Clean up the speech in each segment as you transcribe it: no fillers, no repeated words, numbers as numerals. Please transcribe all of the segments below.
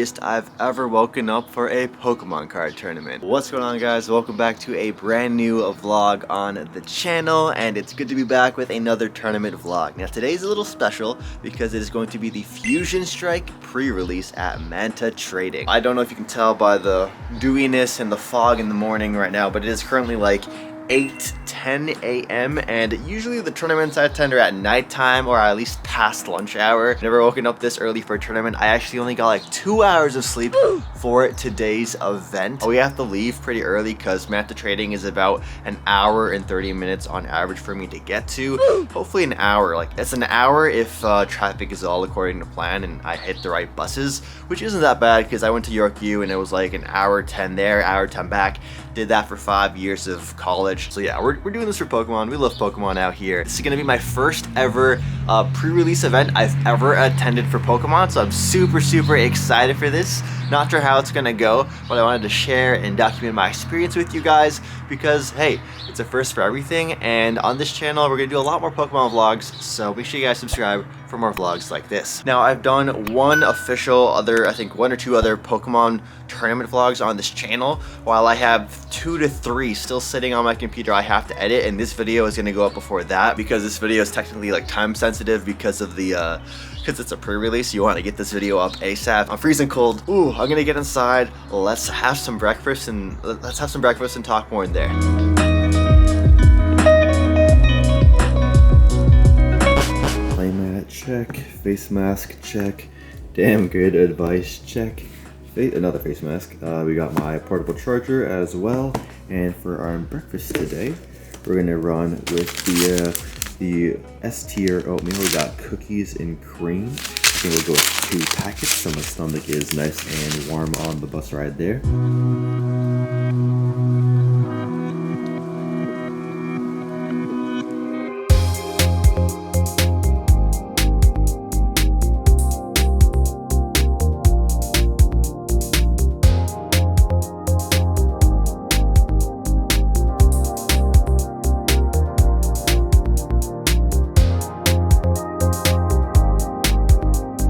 earliest I've ever woken up for a Pokemon card tournament. What's going on, guys? Welcome back to a brand new vlog on the channel, and it's good to be back with another tournament vlog. Now today's a little special because it is going to be the Fusion Strike pre-release at Manta Trading. I don't know if you can tell by the dewiness and the fog in the morning right now, but it is currently like 8:10 a.m. and usually the tournaments I attend are at nighttime or at least past lunch hour. Never woken up this early for a tournament. I actually only got like 2 hours of sleep for today's event. We have to leave pretty early because Manta Trading is about an hour and 30 minutes on average for me to get to. Hopefully an hour. Like it's an hour if traffic is all according to plan and I hit the right buses, which isn't that bad because I went to York U and it was like an hour 10 there, hour 10 back. Did that for 5 years of college. So yeah, we're doing this for Pokemon. We love Pokemon out here. This is gonna be my first ever pre-release event I've ever attended for Pokemon. So I'm super excited for this. Not sure how it's gonna go, but I wanted to share and document my experience with you guys because hey, it's a first for everything. And on this channel, we're gonna do a lot more Pokemon vlogs. So make sure you guys subscribe for more vlogs like this. Now I've done one official I think 1 or 2 other Pokemon tournament vlogs on this channel, while I have 2 to 3 still sitting on my computer I have to edit, and this video is gonna go up before that because this video is technically like time sensitive because of the because it's a pre-release. You want to get this video up ASAP. I'm freezing cold. Ooh, I'm gonna get inside. Let's have some breakfast and talk more in there. Playmat check, face mask check, damn good advice check. Another face mask. We got my portable charger as well, and for our breakfast today, we're gonna run with the S tier oatmeal. We got cookies and cream. I think we'll go with 2 packets so my stomach is nice and warm on the bus ride there.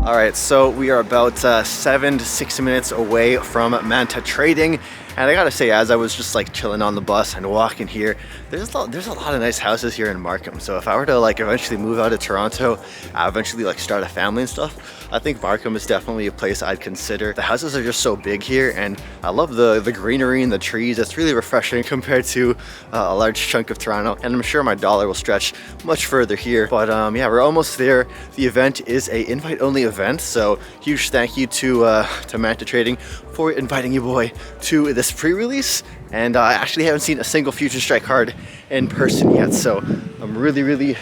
Alright, so we are about 7 to 6 minutes away from Manta Trading, and I gotta say, as I was just like chilling on the bus and walking here, there's a lot of nice houses here in Markham. So if I were to like eventually move out of Toronto, eventually like start a family and stuff, I think Markham is definitely a place I'd consider. The houses are just so big here, and I love the greenery and the trees. It's really refreshing compared to a large chunk of Toronto, and I'm sure my dollar will stretch much further here. But yeah, we're almost there. The event is a invite-only event, so huge thank you to Manta Trading for inviting you boy to this pre-release. And I actually haven't seen a single Fusion Strike card in person yet, so I'm really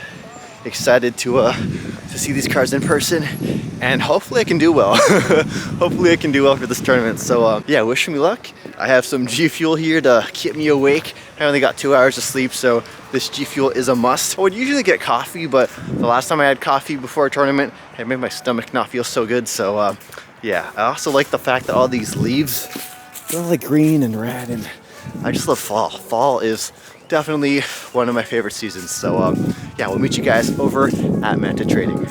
excited to see these cards in person, and hopefully I can do well. Hopefully I can do well for this tournament. So yeah, wish me luck. I have some G Fuel here to keep me awake. I only got 2 hours of sleep, so this G Fuel is a must. I would usually get coffee, but the last time I had coffee before a tournament, it made my stomach not feel so good. So yeah, I also like the fact that all these leaves, they're all like green and red, and I just love fall. Fall is definitely one of my favorite seasons. So yeah, we'll meet you guys over at Manta Trading.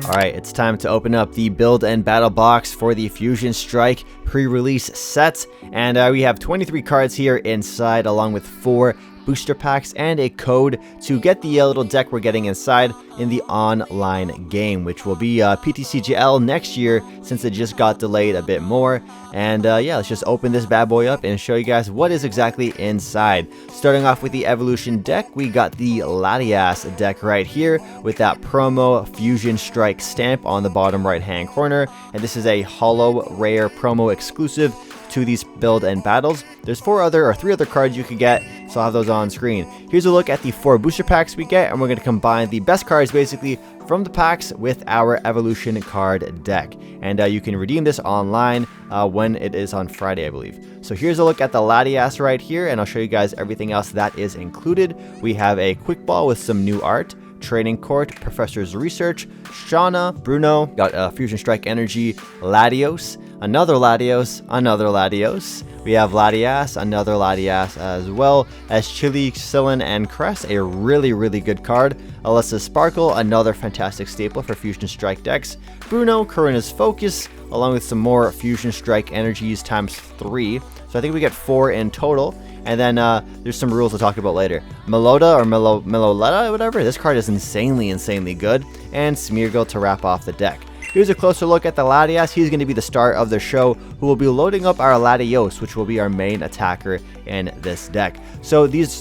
Alright, it's time to open up the build and battle box for the Fusion Strike pre-release set. And we have 23 cards here inside, along with 4 booster packs and a code to get the little deck we're getting inside in the online game, which will be PTCGL next year since it just got delayed a bit more. And yeah, let's just open this bad boy up and show you guys what is exactly inside. Starting off with the Evolution deck, we got the Latias deck right here with that promo Fusion Strike stamp on the bottom right hand corner, and this is a holo rare promo exclusive to these build and battles. There's 3 other cards you could get, so I'll have those on screen. Here's a look at the 4 booster packs we get, and we're going to combine the best cards basically from the packs with our Evolution card deck. And you can redeem this online when it is on Friday, I believe. So here's a look at the Latias right here, and I'll show you guys everything else that is included. We have a quick ball with some new art, Training Court, Professor's Research, Shauna, Bruno, got Fusion Strike Energy, Latios, another Latios, another Latios. We have Latias, another Latias, as well as Chili, Cillin, and Cress, a really good card. Alyssa Sparkle, another fantastic staple for Fusion Strike decks. Bruno, Karina's Focus, along with some more Fusion Strike Energies times 3. So I think we get 4 in total. And then there's some rules to talk about later. Meloda or Meloletta, whatever. This card is insanely good. And Smeargle to wrap off the deck. Here's a closer look at the Latias. He's going to be the star of the show, who will be loading up our Latios, which will be our main attacker in this deck. So there's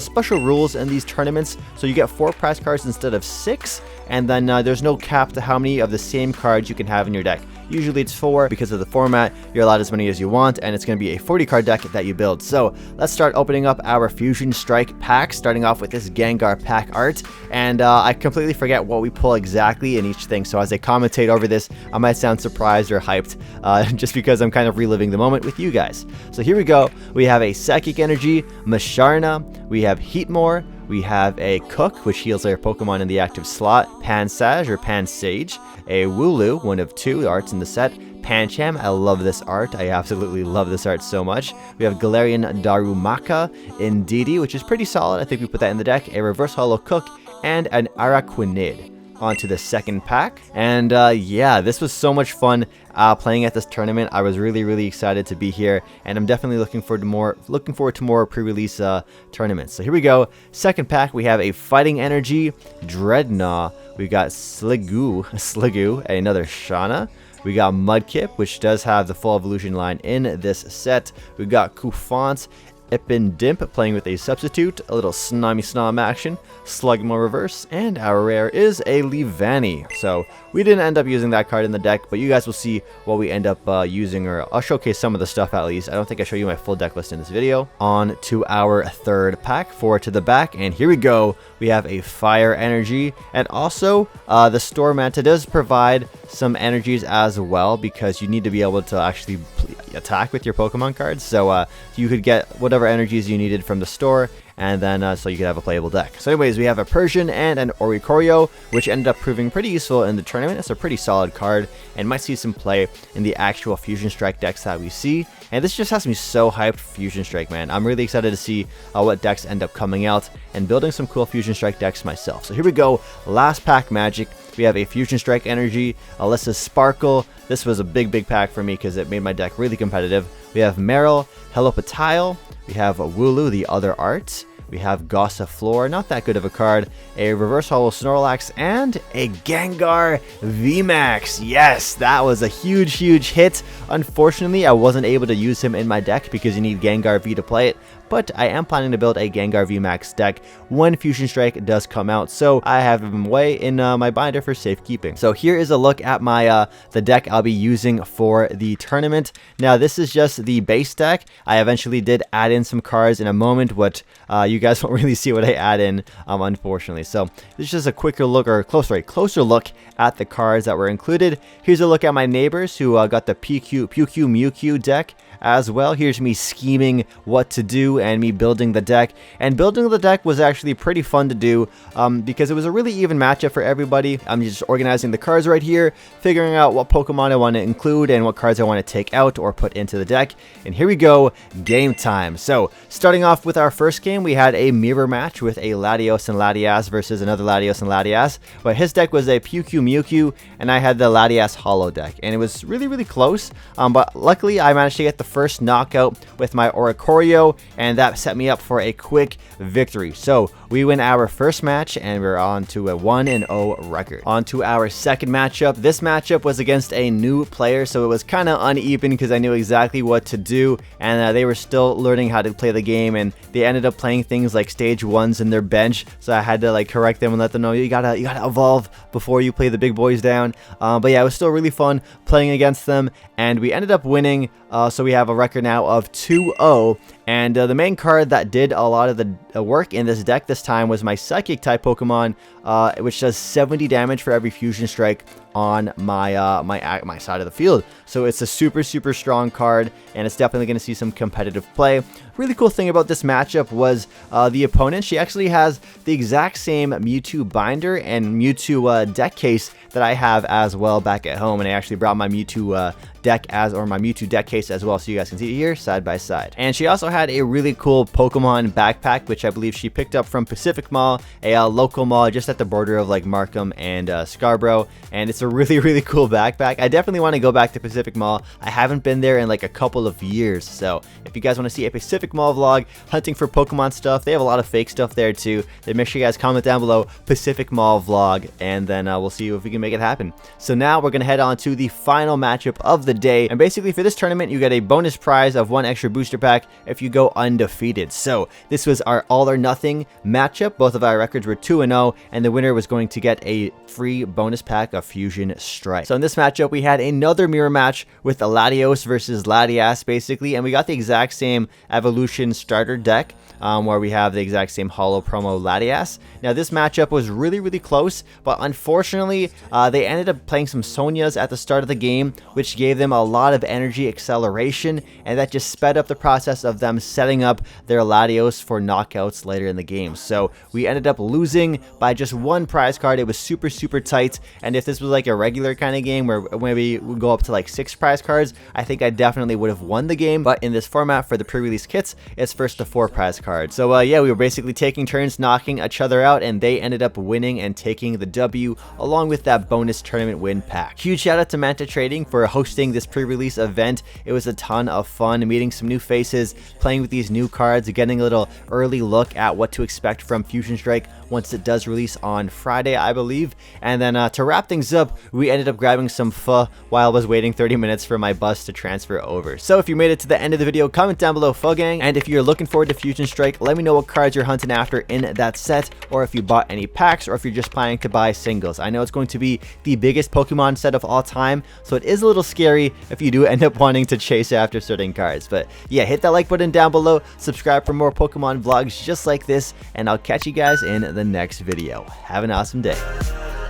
special rules in these tournaments. So you get 4 prize cards instead of 6, and then there's no cap to how many of the same cards you can have in your deck. Usually it's 4 because of the format. You're allowed as many as you want, and it's going to be a 40 card deck that you build. So let's start opening up our Fusion Strike pack, starting off with this Gengar Pack art. And I completely forget what we pull exactly in each thing. So as I commentate over this, I might sound surprised or hyped just because I'm kind of reliving the moment with you guys. So here we go. We have a Psychic Energy, Masharna, we have Heatmore, we have a Cook, which heals their Pokemon in the active slot, Pansage or Pansage, a Wooloo, one of 2 arts in the set, Pancham, I love this art, I absolutely love this art so much. We have Galarian Darumaka, Indeedee, which is pretty solid, I think we put that in the deck, a Reverse Holo Cook, and an Araquanid. On to the second pack, and yeah, this was so much fun playing at this tournament. I was really excited to be here, and I'm definitely looking forward to more pre-release tournaments. So here we go. Second pack, we have a Fighting Energy, Dreadnought. We got Sliggoo, another Shauna. We got Mudkip, which does have the full evolution line in this set. We got Koufant, Ipindimp playing with a substitute, a little Snom action, Slugma reverse, and our rare is a Leavanny. So we didn't end up using that card in the deck, but you guys will see what we end up using, or I'll showcase some of the stuff at least. I don't think I show you my full deck list in this video. On to our third pack, 4 to the back, and here we go. We have a Fire Energy, and also the Storm Manta does provide some energies as well, because you need to be able to actually attack with your Pokemon cards. So you could get whatever energies you needed from the store, and then so you could have a playable deck. So anyways, we have a Persian and an Oricorio, which ended up proving pretty useful in the tournament. It's a pretty solid card and might see some play in the actual Fusion Strike decks that we see. And this just has me so hyped for Fusion Strike, man. I'm really excited to see what decks end up coming out and building some cool Fusion Strike decks myself. So here we go, last pack magic. We have a Fusion Strike Energy, Alyssa Sparkle. This was a big pack for me because it made my deck really competitive. We have Meryl, Helopatile. We have Wooloo, the other art. We have Gossifleur, not that good of a card. A Reverse Holo Snorlax, and a Gengar VMAX. Yes, that was a huge hit. Unfortunately, I wasn't able to use him in my deck because you need Gengar V to play it. But I am planning to build a Gengar VMAX deck when Fusion Strike does come out, so I have him away in my binder for safekeeping. So here is a look at my the deck I'll be using for the tournament. Now this is just the base deck. I eventually did add in some cards in a moment, but you guys won't really see what I add in, unfortunately. So this is just a quicker look, or closer look at the cards that were included. Here's a look at my neighbors who got the Pewcue Mewcue deck, as well. Here's me scheming what to do and me building the deck. And building the deck was actually pretty fun to do because it was a really even matchup for everybody. I'm just organizing the cards right here, figuring out what Pokemon I want to include and what cards I want to take out or put into the deck. And here we go, game time. So starting off with our first game, we had a mirror match with a Latios and Latias versus another Latios and Latias. But his deck was a Mewtwo, and I had the Latias Holo deck. And it was really close, but luckily I managed to get the first knockout with my Oricorio, and that set me up for a quick victory. So we win our first match, and we're on to a 1-0 record. On to our second matchup. This matchup was against a new player, so it was kind of uneven because I knew exactly what to do, and they were still learning how to play the game, and they ended up playing things like stage 1s in their bench, so I had to like correct them and let them know you gotta evolve before you play the big boys down. But yeah, it was still really fun playing against them, and we ended up winning. So we have a record now of 2-0, and the main card that did a lot of the work in this deck this time was my Psychic type Pokemon, which does 70 damage for every Fusion Strike on my my side of the field. So it's a super strong card, and it's definitely going to see some competitive play. Really cool thing about this matchup was the opponent. She actually has the exact same Mewtwo binder and Mewtwo deck case that I have as well back at home, and I actually brought my Mewtwo deck my Mewtwo deck case as well, so you guys can see it here side by side. And she also had a really cool Pokemon backpack, which I believe she picked up from Pacific Mall, a local mall just at the border of like Markham and Scarborough, and it's a really cool backpack. I definitely want to go back to Pacific Mall. I haven't been there in like a couple of years, so if you guys want to see a Pacific Mall vlog hunting for Pokemon stuff, they have a lot of fake stuff there too. Then make sure you guys comment down below Pacific Mall vlog, and then we'll see if we can make it happen. So now we're gonna head on to the final matchup of the day, and basically for this tournament you get a bonus prize of 1 extra booster pack if you go undefeated. So this was our all or nothing matchup. Both of our records were 2-0, and the winner was going to get a free bonus pack of Fusion Strike. So in this matchup we had another mirror match with the Latios versus Latias basically, and we got the exact same evolution starter deck, where we have the exact same holo promo Latias. Now this matchup was really close, but unfortunately they ended up playing some Sonias at the start of the game, which gave them a lot of energy acceleration, and that just sped up the process of them setting up their Latios for knockouts later in the game. So we ended up losing by just 1 prize card. It was super tight, and if this was like a regular kind of game where maybe we go up to like 6 prize cards, I think I definitely would have won the game. But in this format for the pre-release kits, it's first to 4 prize cards. So yeah, we were basically taking turns knocking each other out, and they ended up winning and taking the W along with that bonus tournament win pack. Huge shout out to Manta Trading for hosting this pre-release event. It was a ton of fun meeting some new faces, playing with these new cards, getting a little early look at what to expect from Fusion Strike once it does release on Friday, I believe. And then to wrap things up, we ended up grabbing some pho while I was waiting 30 minutes for my bus to transfer over. So if you made it to the end of the video, comment down below pho gang, and if you're looking forward to Fusion Strike, let me know what cards you're hunting after in that set, or if you bought any packs, or if you're just planning to buy singles. I know it's going to be the biggest Pokemon set of all time, so it is a little scary if you do end up wanting to chase after certain cards. But yeah, hit that like button down below, subscribe for more Pokemon vlogs just like this, and I'll catch you guys in the next video. Have an awesome day.